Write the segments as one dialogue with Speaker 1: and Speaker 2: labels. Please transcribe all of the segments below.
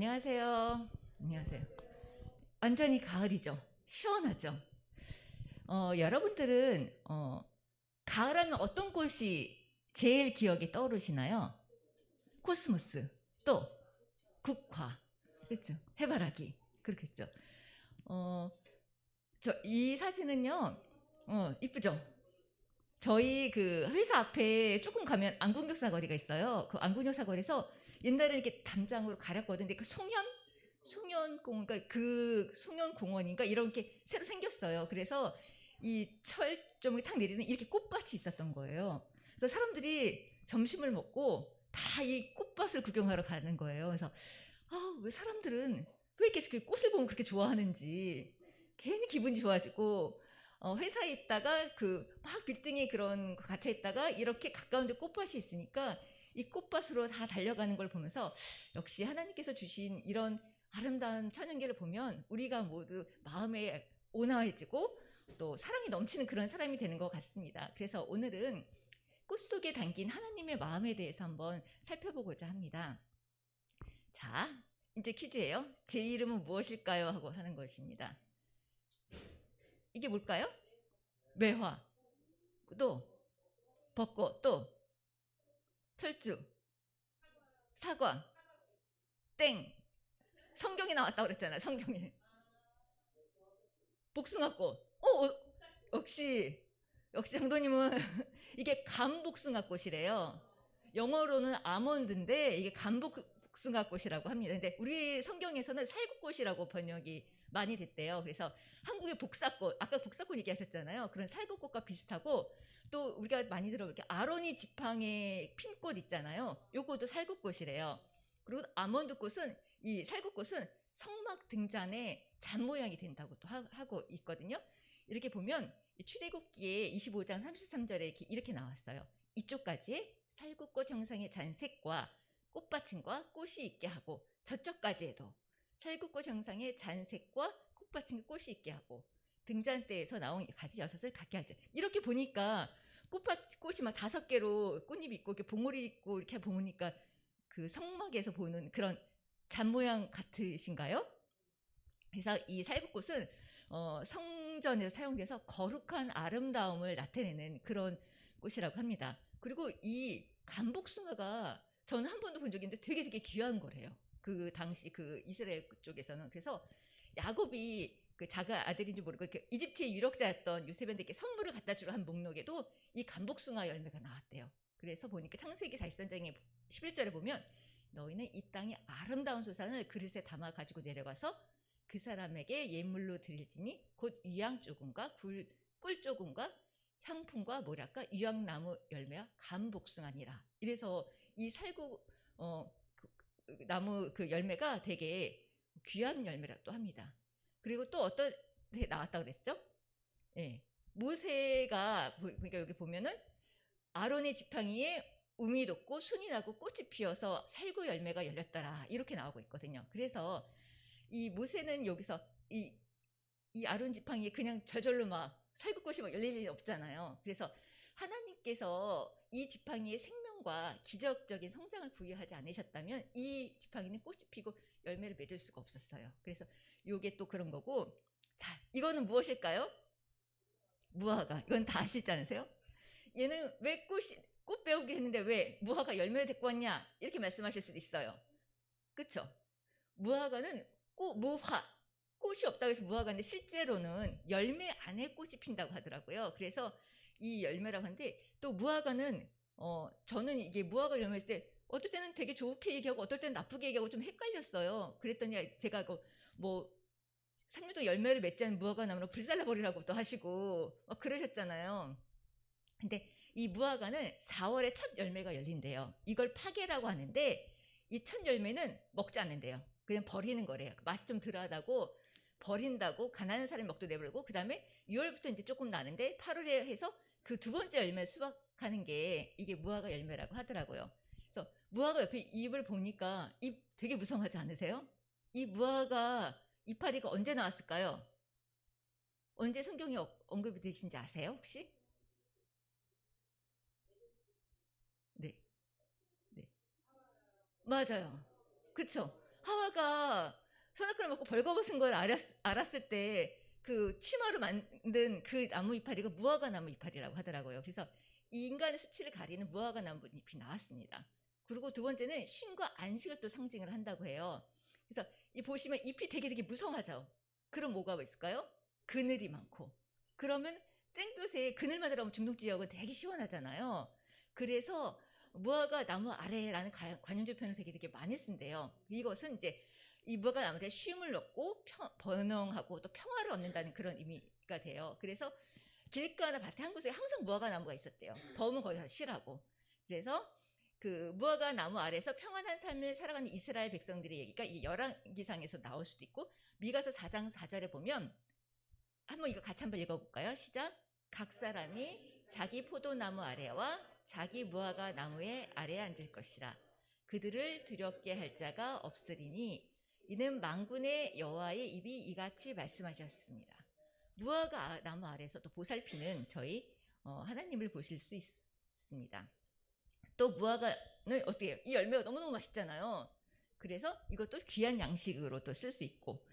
Speaker 1: 안녕하세요. 안녕하세요. 완전히 가을이죠. 시원하죠. 여러분들은 가을하면 어떤 꽃이 제일 기억에 떠오르시나요? 코스모스, 또 국화, 그렇죠. 해바라기, 그렇겠죠. 어, 이 사진은요, 이쁘죠? 저희 그 회사 앞에 조금 가면 안국역 사거리가 있어요. 그 안국역 사거리에서 옛날에 이렇게 담장으로 가렸거든요. 근데 그 송년공원, 그러니까 그 송년공원인가 이런 게 새로 생겼어요. 그래서 이 철조망이 탁 내리는 이렇게 꽃밭이 있었던 거예요. 그래서 사람들이 점심을 먹고 다 이 꽃밭을 구경하러 가는 거예요. 그래서 왜 사람들은 왜 이렇게 그 꽃을 보면 그렇게 좋아하는지 괜히 기분이 좋아지고 회사에 있다가 그 막 빌딩에 그런 거 갇혀 있다가 이렇게 가까운데 꽃밭이 있으니까 이 꽃밭으로 다 달려가는 걸 보면서 역시 하나님께서 주신 이런 아름다운 천연계를 보면 우리가 모두 마음에 온화해지고 또 사랑이 넘치는 그런 사람이 되는 것 같습니다. 그래서 오늘은 꽃 속에 담긴 하나님의 마음에 대해서 한번 살펴보고자 합니다. 자, 이제 퀴즈예요. 제 이름은 무엇일까요? 하고 하는 것입니다. 이게 뭘까요? 매화, 또 벚꽃, 또 철쭉, 사과, 땡. 성경에 나왔다고 그랬잖아요. 성경에. 복숭아꽃. 역시 장도님은 이게 감복숭아꽃이래요. 영어로는 아몬드인데 이게 감복숭아꽃이라고 합니다. 근데 우리 성경에서는 살구꽃이라고 번역이 많이 됐대요. 그래서 한국의 복사꽃, 아까 복사꽃 얘기하셨잖아요. 그런 살구꽃과 비슷하고 또 우리가 많이 들어볼 게 아로니 지팡의 핀꽃 있잖아요. 요것도 살구꽃이래요. 그리고 아몬드꽃은 이 살구꽃은 성막 등잔에 잔 모양이 된다고 또 하고 있거든요. 이렇게 보면 출애굽기에 25장 33절에 이렇게 나왔어요. 이쪽까지의 살구꽃 형상의 잔색과 꽃받침과 꽃이 있게 하고 저쪽까지에도 살구꽃 형상의 잔색과 꽃받침과 꽃이 있게 하고 등잔대에서 나온 가지 여섯을 갖게 하자. 이렇게 보니까 꽃이 막 5개로 꽃잎이 있고 이렇게 봉우리 있고 이렇게 보니까 그 성막에서 보는 그런 잔 모양 같으신가요? 그래서 이 살구꽃은 성전에서 사용돼서 거룩한 아름다움을 나타내는 그런 꽃이라고 합니다. 그리고 이 감복숭아가 저는 한 번도 본 적이 있는데 되게 귀한 거래요. 그 당시 그 이스라엘 쪽에서는. 그래서 야곱이 그 자가 아들인지 모르고 그 이집트의 유력자였던 요셉한테 선물을 갖다 주러 한 목록에도 이 감복숭아 열매가 나왔대요. 그래서 보니까 창세기 43장의 11절에 보면 너희는 이 땅의 아름다운 소산을 그릇에 담아 가지고 내려가서 그 사람에게 예물로 드릴지니 곧 유향 조금과 꿀 조금과 향품과 뭐랄까 유향나무 열매와 감복숭아니라. 이래서 이 살구 나무 그 열매가 되게 귀한 열매라 또 합니다. 그리고 또 어떤 데 나왔다 그랬죠? 예. 모세가 그러니까 여기 보면은 아론의 지팡이에 움이 돋고 순이 나고 꽃이 피어서 살구 열매가 열렸더라 이렇게 나오고 있거든요. 그래서 이 모세는 여기서 이 아론 지팡이에 그냥 저절로 막 살구꽃이 막 열릴 일이 없잖아요. 그래서 하나님께서 이 지팡이에 생명과 기적적인 성장을 부여하지 않으셨다면 이 지팡이는 꽃이 피고 열매를 맺을 수가 없었어요. 그래서 요게 또 그런 거고. 자, 이거는 무엇일까요? 무화과. 이건 다 아시지 않으세요? 얘는 왜 꽃 배우기 했는데 왜 무화과 열매를 데리고 왔냐? 이렇게 말씀하실 수도 있어요. 그쵸? 무화과는 꽃이 없다고 해서 무화과인데 실제로는 열매 안에 꽃이 핀다고 하더라고요. 그래서 이 열매라고 하는데 또 무화과는 저는 이게 무화과 열매일 때 어떨 때는 되게 좋게 얘기하고 어떨 때는 나쁘게 얘기하고 좀 헷갈렸어요. 그랬더니 제가 뭐 상류도 열매를 맺지 않은 무화과 나무로 불살라버리라고 또 하시고 그러셨잖아요. 근데 이 무화과는 4월에 첫 열매가 열린대요. 이걸 파계라고 하는데 이 첫 열매는 먹지 않는데요. 그냥 버리는 거래요. 맛이 좀 덜하다고 버린다고 가난한 사람이 먹도 내버리고 그 다음에 6월부터 이제 조금 나는데 8월에 해서 그 두 번째 열매 수확하는 게 이게 무화과 열매라고 하더라고요. 그래서 무화과 옆에 잎을 보니까 잎 되게 무성하지 않으세요? 이 무화과 이파리가 언제 나왔을까요? 언제 성경에 언급이 되신지 아세요 혹시? 네, 네. 맞아요. 그쵸? 하와가 선악과를 먹고 벌거벗은 걸 알았을 때 그 치마로 만든 그 나무 이파리가 무화과 나무 이파리라고 하더라고요. 그래서 이 인간의 수치를 가리는 무화과 나무 잎이 나왔습니다. 그리고 두 번째는 쉼과 안식을 또 상징을 한다고 해요. 그래서 이 보시면 잎이 되게 무성하죠. 그럼 뭐가 있을까요? 그늘이 많고. 그러면 땡볕에 그늘만 들어가면 중동 지역은 되게 시원하잖아요. 그래서 무화과 나무 아래라는 관용적 표현을 되게 많이 쓴대요. 이것은 이제 이 무화과 나무에 쉼을 얻고 번영하고 또 평화를 얻는다는 그런 의미가 돼요. 그래서 길가나 밭에 한 곳에 항상 무화과 나무가 있었대요. 더우면 거기서 쉬라고. 그래서 그 무화과 나무 아래서 평안한 삶을 살아가는 이스라엘 백성들의 얘기가 이 열왕기상에서 나올 수도 있고 미가서 4장 4절에 보면 한번 이거 같이 한번 읽어볼까요? 시작. 각 사람이 자기 포도나무 아래와 자기 무화과 나무의 아래에 앉을 것이라. 그들을 두렵게 할 자가 없으리니 이는 만군의 여호와의 입이 이같이 말씀하셨습니다. 무화과 나무 아래에서 또 보살피는 저희 하나님을 보실 수 있습니다. 또 무화과는 어떻게 해요? 이 열매가 너무너무 맛있잖아요. 그래서 이것도 귀한 양식으로 또 쓸 수 있고,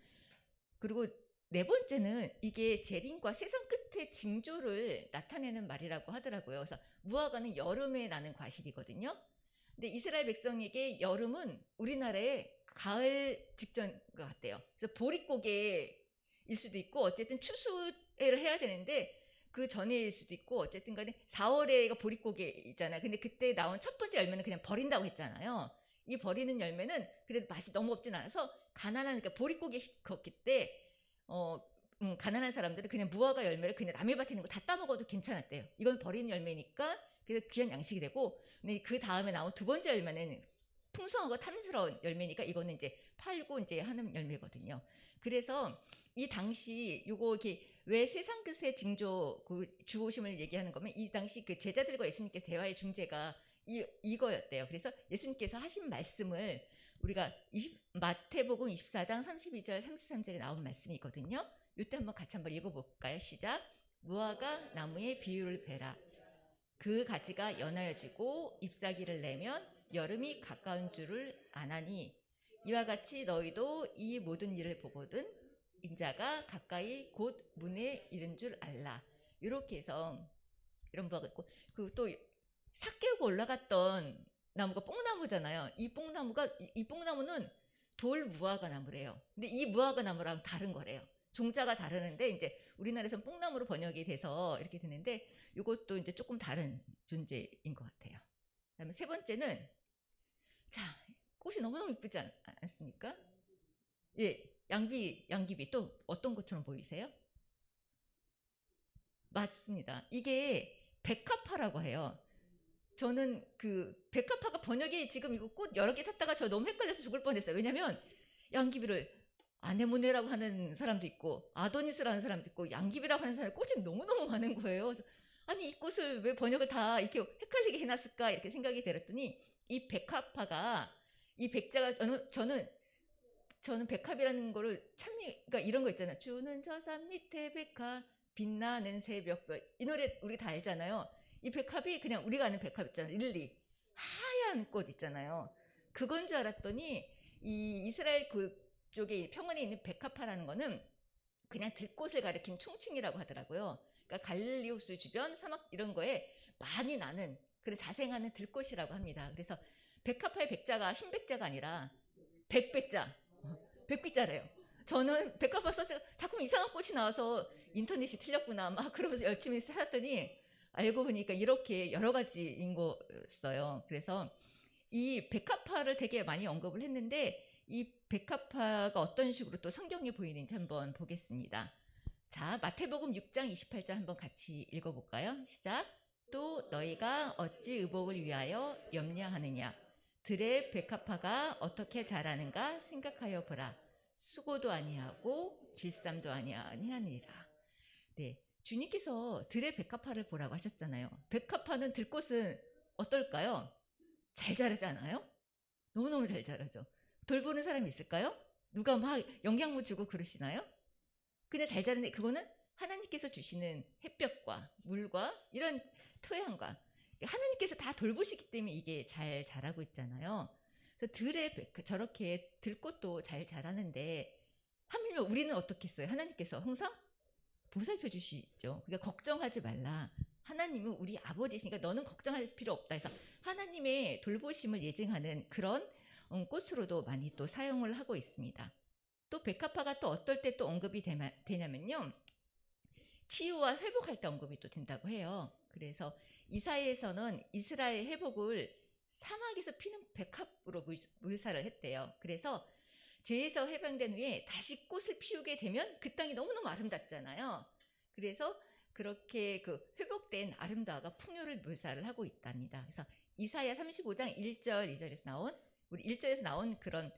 Speaker 1: 그리고 네 번째는 이게 재림과 세상 끝의 징조를 나타내는 말이라고 하더라고요. 그래서 무화과는 여름에 나는 과실이거든요. 근데 이스라엘 백성에게 여름은 우리나라의 가을 직전 것 같대요. 그래서 보릿고개일 수도 있고 어쨌든 추수를 해야 되는데 그 전일 수도 있고 어쨌든 간에 4월에가 보릿고개잖아요. 근데 그때 나온 첫 번째 열매는 그냥 버린다고 했잖아요. 이 버리는 열매는 그래도 맛이 너무 없진 않아서 가난한 그러니까 보릿고개 걷기 때 가난한 사람들은 그냥 무화과 열매를 그냥 남의 밭에 있는 거 다 따먹어도 괜찮았대요. 이건 버리는 열매니까 그래서 귀한 양식이 되고, 근데 그 다음에 나온 두 번째 열매는 풍성하고 탐스러운 열매니까 이거는 이제 팔고 이제 하는 열매거든요. 그래서 이 당시 요거 이렇게 왜 세상 끝의 징조 그 주오심을 얘기하는 거면 이 당시 그 제자들과 예수님께서 대화의 중재가 이거였대요. 그래서 예수님께서 하신 말씀을 우리가 마태복음 24장 32절 33절에 나온 말씀이 있거든요. 이때 한번 같이 한번 읽어볼까요? 시작. 무화과 나무의 비유를 베라. 그 가지가 연하여지고 잎사귀를 내면 여름이 가까운 줄을 아나니 이와 같이 너희도 이 모든 일을 보거든 인자가 가까이 곧 문에 이른 줄 알라. 이렇게 해서 이런 바가 있고, 그리고 또 삭 깨고 올라갔던 나무가 뽕나무잖아요. 이 뽕나무는 돌 무화과 나무래요. 근데 이 무화과 나무랑 다른 거래요. 종자가 다르는데 이제 우리나라에서는 뽕나무로 번역이 돼서 이렇게 되는데 이것도 이제 조금 다른 존재인 것 같아요. 그다음에 세 번째는 자 꽃이 너무너무 이쁘지 않습니까? 예, 양귀비 또 어떤 것처럼 보이세요? 맞습니다. 이게 백합화라고 해요. 저는 그 백합화가 번역이 지금 이거 꽃 여러 개 찾다가 저 너무 헷갈려서 죽을 뻔했어요. 왜냐면 양귀비를 아네모네라고 하는 사람도 있고 아도니스라는 사람도 있고 양귀비라고 하는 사람이 꽃이 너무너무 많은 거예요. 그래서 아니 이 꽃을 왜 번역을 다 이렇게 헷갈리게 해놨을까 이렇게 생각이 들었더니 이 백합화가 이 백자가 저는 백합이라는 거를 그러니까 이런 거 있잖아요. 주는 저 산 밑에 백합 빛나는 새벽별 이 노래 우리 다 알잖아요. 이 백합이 그냥 우리가 아는 백합 있잖아요. 릴리 하얀 꽃 있잖아요. 그건 줄 알았더니 이 이스라엘 그쪽에 평원에 있는 백합화라는 거는 그냥 들꽃을 가리킨 총칭이라고 하더라고요. 그러니까 갈릴리 호수 주변 사막 이런 거에 많이 나는 그런 자생하는 들꽃이라고 합니다. 그래서 백합화의 백자가 흰 백자가 아니라 백백자, 백빛자래요. 저는 백합화 써서 자꾸 이상한 꽃이 나와서 인터넷이 틀렸구나 막 그러면서 열심히 찾았더니 알고 보니까 이렇게 여러 가지인 거였어요. 그래서 이 백합화를 되게 많이 언급을 했는데 이 백합화가 어떤 식으로 또 성경에 보이는지 한번 보겠습니다. 자, 마태복음 6장 28절 한번 같이 읽어볼까요? 시작. 또 너희가 어찌 의복을 위하여 염려하느냐? 들의 백합화가 어떻게 자라는가 생각하여 보라. 수고도 아니하고 길쌈도 아니하니라. 네, 주님께서 들의 백합화를 보라고 하셨잖아요. 백합화는 들꽃은 어떨까요? 잘 자라지 않아요? 너무너무 잘 자라죠. 돌보는 사람이 있을까요? 누가 막 영양분 주고 그러시나요? 그냥 잘 자라는데 그거는 하나님께서 주시는 햇볕과 물과 이런 토양과 하나님께서 다 돌보시기 때문에 이게 잘 자라고 있잖아요. 그래서 저렇게 들꽃도 잘 자라는데 하물며 우리는 어떻겠어요? 하나님께서 항상 보살펴 주시죠. 그러니까 걱정하지 말라. 하나님은 우리 아버지시니까 너는 걱정할 필요 없다 해서 하나님의 돌보심을 예증하는 그런 꽃으로도 많이 또 사용을 하고 있습니다. 또 백합화가 또 어떨 때 또 언급이 되냐면요. 치유와 회복할 때 언급이 또 된다고 해요. 그래서 이사야에서는 이스라엘 회복을 사막에서 피는 백합으로 묘사를 했대요. 그래서 죄에서 해방된 후에 다시 꽃을 피우게 되면 그 땅이 너무너무 아름답잖아요. 그래서 그렇게 그 회복된 아름다움과 풍요를 묘사를 하고 있답니다. 그래서 이사야 35장 1절, 2절에서 나온 우리 1절에서 나온 그런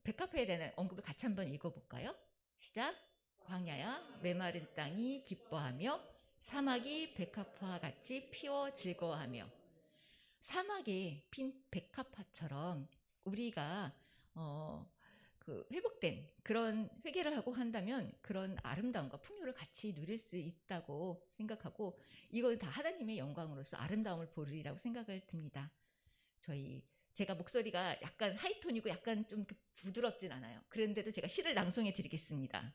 Speaker 1: 백합화에 대한 언급을 같이 한번 읽어볼까요? 시작. 광야야 메마른 땅이 기뻐하며 사막이 백합화 같이 피어 즐거워하며. 사막에 핀 백합화처럼 우리가 그 회복된 그런 회개를 하고 한다면 그런 아름다움과 풍요를 같이 누릴 수 있다고 생각하고 이건 다 하나님의 영광으로서 아름다움을 보리라고 생각을 듭니다. 제가 목소리가 약간 하이톤이고 약간 좀 부드럽진 않아요. 그런데도 제가 시를 낭송해 드리겠습니다.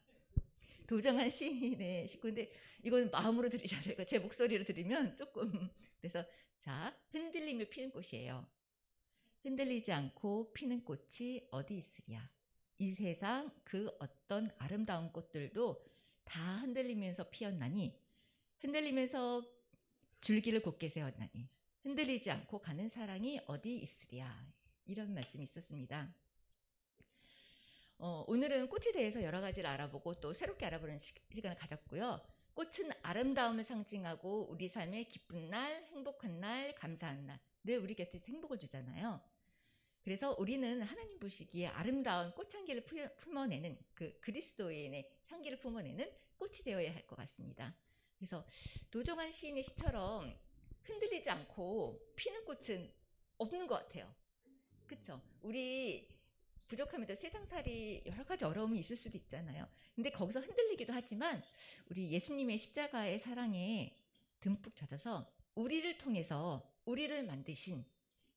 Speaker 1: 도정한 시인의 시구인데 이거는 마음으로 들으셔야 돼요. 제 목소리로 들으면 조금 그래서 자, 흔들리며 피는 꽃이에요. 흔들리지 않고 피는 꽃이 어디 있으랴. 이 세상 그 어떤 아름다운 꽃들도 다 흔들리면서 피었나니 흔들리면서 줄기를 곧게 세웠나니 흔들리지 않고 가는 사랑이 어디 있으랴. 이런 말씀이 있었습니다. 오늘은 꽃에 대해서 여러 가지를 알아보고 또 새롭게 알아보는 시간을 가졌고요. 꽃은 아름다움을 상징하고 우리 삶의 기쁜 날, 행복한 날, 감사한 날, 늘 우리 곁에서 행복을 주잖아요. 그래서 우리는 하나님 보시기에 아름다운 꽃향기를 품어내는 그 그리스도인의 향기를 품어내는 꽃이 되어야 할 것 같습니다. 그래서 노정환 시인의 시처럼 흔들리지 않고 피는 꽃은 없는 것 같아요. 그렇죠? 우리 부족함에도 세상살이 여러 가지 어려움이 있을 수도 있잖아요. 근데 거기서 흔들리기도 하지만 우리 예수님의 십자가의 사랑에 듬뿍 젖어서 우리를 통해서 우리를 만드신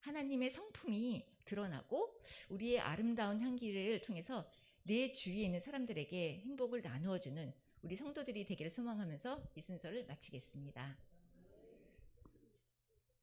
Speaker 1: 하나님의 성품이 드러나고 우리의 아름다운 향기를 통해서 내 주위에 있는 사람들에게 행복을 나누어주는 우리 성도들이 되기를 소망하면서 이 순서를 마치겠습니다.